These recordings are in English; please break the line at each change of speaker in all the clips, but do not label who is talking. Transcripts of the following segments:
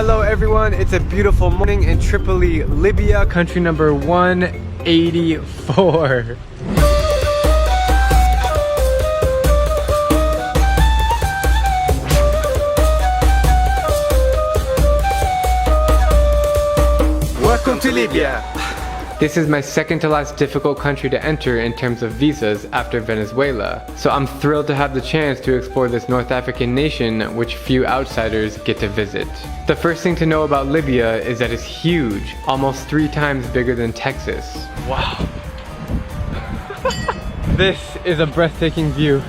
Hello everyone, it's a beautiful morning in Tripoli, Libya, country number 184. Welcome to Libya. This is my second to last difficult country to enter in terms of visas after Venezuela, so I'm thrilled to have the chance to explore this North African nation which few outsiders get to visit. The first thing to know about Libya is that it's huge, almost 3 times bigger than Texas. Wow. This is a breathtaking view,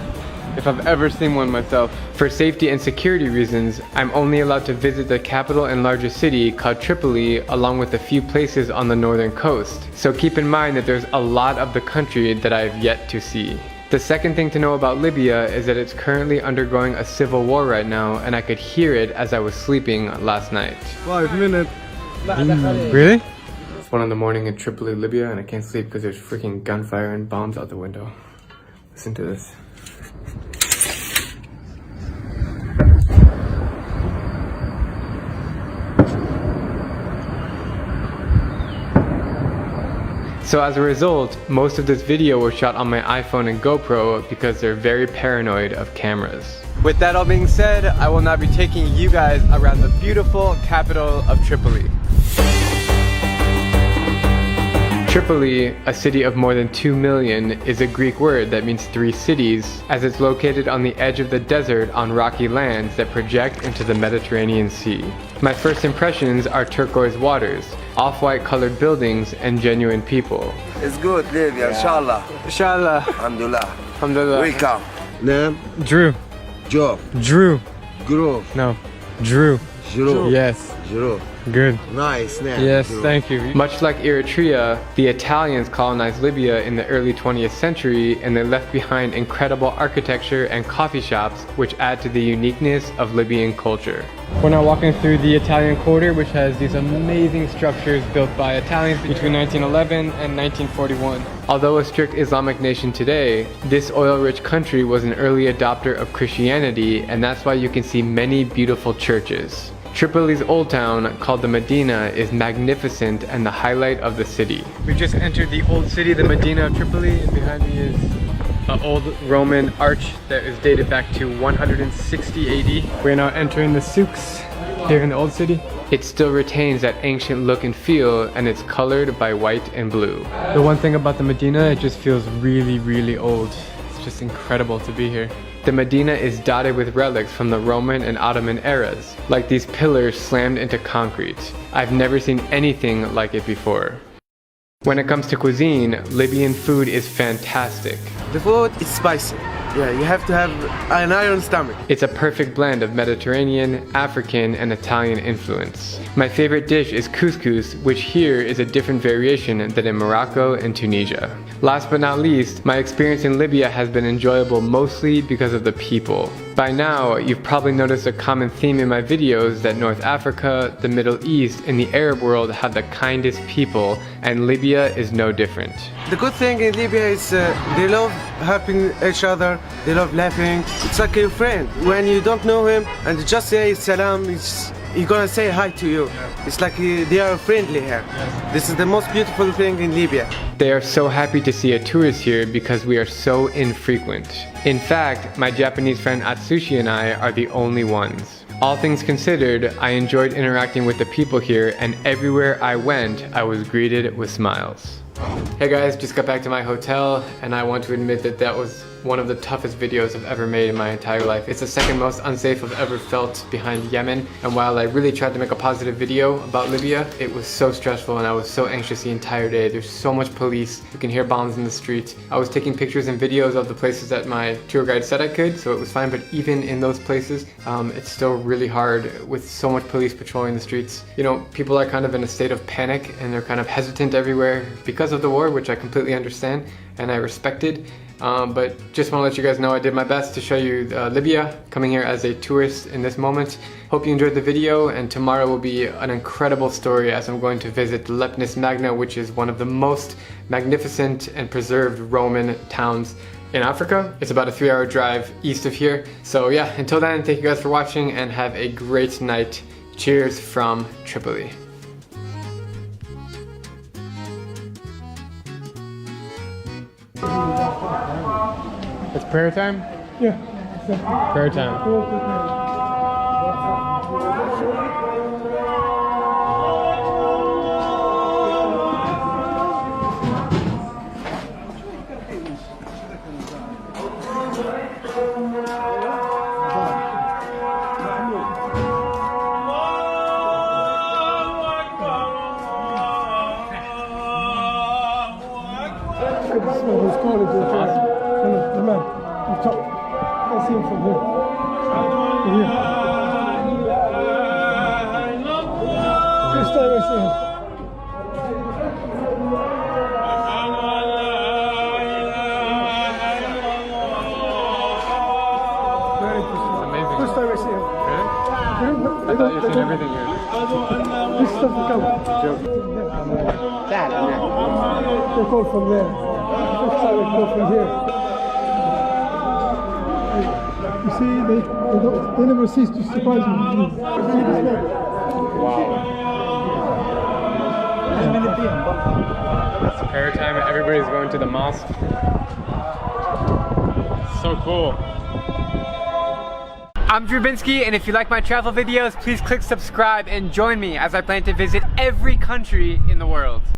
if I've ever seen one myself. For safety and security reasons, I'm only allowed to visit the capital and largest city called Tripoli, along with a few places on the northern coast. So keep in mind that there's a lot of the country that I have yet to see. The second thing to know about Libya is that it's currently undergoing a civil war right now, and I could hear it as I was sleeping last night.
5 minutes.
Really? It's 1 in the morning in Tripoli, Libya, and I can't sleep because there's freaking gunfire and bombs out the window. Listen to this. So as a result, most of this video was shot on my iPhone and GoPro because they're very paranoid of cameras. With that all being said, I will now be taking you guys around the beautiful capital of Tripoli. Tripoli, a city of more than 2 million, is a Greek word that means 3 cities, as it's located on the edge of the desert on rocky lands that project into the Mediterranean Sea. My first impressions are turquoise waters, off-white colored buildings, and genuine people.
It's good, Libya, inshallah.
Inshallah.
Alhamdulillah.
Alhamdulillah.
Welcome.
Name?
Drew.
Joe.
Drew.
Groove.
No. Drew.
Drew.
Yes.
Drew.
Good.
Nice name.
Yes,
Drew.
thank you. Much like Eritrea, the Italians colonized Libya in the early 20th century, and they left behind incredible architecture and coffee shops which add to the uniqueness of Libyan culture. We're now walking through the Italian Quarter, which has these amazing structures built by Italians between 1911 and 1941. Although a strict Islamic nation today, this oil-rich country was an early adopter of Christianity, and that's why you can see many beautiful churches. Tripoli's old town, called the Medina, is magnificent and the highlight of the city. We just entered the old city, the Medina of Tripoli, and behind me is an old Roman arch that is dated back to 160 AD. We're now entering the souks here in the old city. It still retains that ancient look and feel, and it's colored by white and blue. The one thing about the Medina, it just feels really, really old. It's just incredible to be here. The Medina is dotted with relics from the Roman and Ottoman eras, like these pillars slammed into concrete. I've never seen anything like it before. When it comes to cuisine, Libyan food is fantastic.
The food is spicy. Yeah, you have to have an iron stomach.
It's a perfect blend of Mediterranean, African, and Italian influence. My favorite dish is couscous, which here is a different variation than in Morocco and Tunisia. Last but not least, my experience in Libya has been enjoyable mostly because of the people. By now, you've probably noticed a common theme in my videos that North Africa, the Middle East, and the Arab world have the kindest people, and Libya is no different.
The good thing in Libya is they love helping each other, they love laughing. It's like your friend. When you don't know him and you just say salam, he's gonna say hi to you. It's like they are friendly here. This is the most beautiful thing in Libya.
They are so happy to see a tourist here because we are so infrequent. In fact, my Japanese friend Atsushi and I are the only ones. All things considered, I enjoyed interacting with the people here, and everywhere I went, I was greeted with smiles. Hey guys, just got back to my hotel, and I want to admit that that was one of the toughest videos I've ever made in my entire life. It's the second most unsafe I've ever felt behind Yemen, and while I really tried to make a positive video about Libya, it was so stressful and I was so anxious the entire day. There's so much police, you can hear bombs in the streets. I was taking pictures and videos of the places that my tour guide said I could, so it was fine, but even in those places, it's still really hard with so much police patrolling the streets. You know, people are kind of in a state of panic and they're kind of hesitant everywhere because of the war, which I completely understand and I respected. But just want to let you guys know I did my best to show you Libya, coming here as a tourist in this moment. Hope you enjoyed the video, and tomorrow will be an incredible story as I'm going to visit Lepnis Magna, which is one of the most magnificent and preserved Roman towns in Africa. It's about a 3-hour drive east of here. So yeah, until then, thank you guys for watching and have a great night Cheers from Tripoli. It's prayer time?
Yeah.
Prayer time.
This one was calling to the man. The top. I see him from here. From here. First time I see him. Very interesting.
Amazing.
First time I see him.
Really? I thought you'd seen everything here.
This stuff will come. They call from there. First time I call from here. You see, they never cease to surprise me. You see this man?
It's prayer time and everybody's going to the mosque. So cool. I'm Drubinski, and if you like my travel videos, please click subscribe and join me as I plan to visit every country in the world.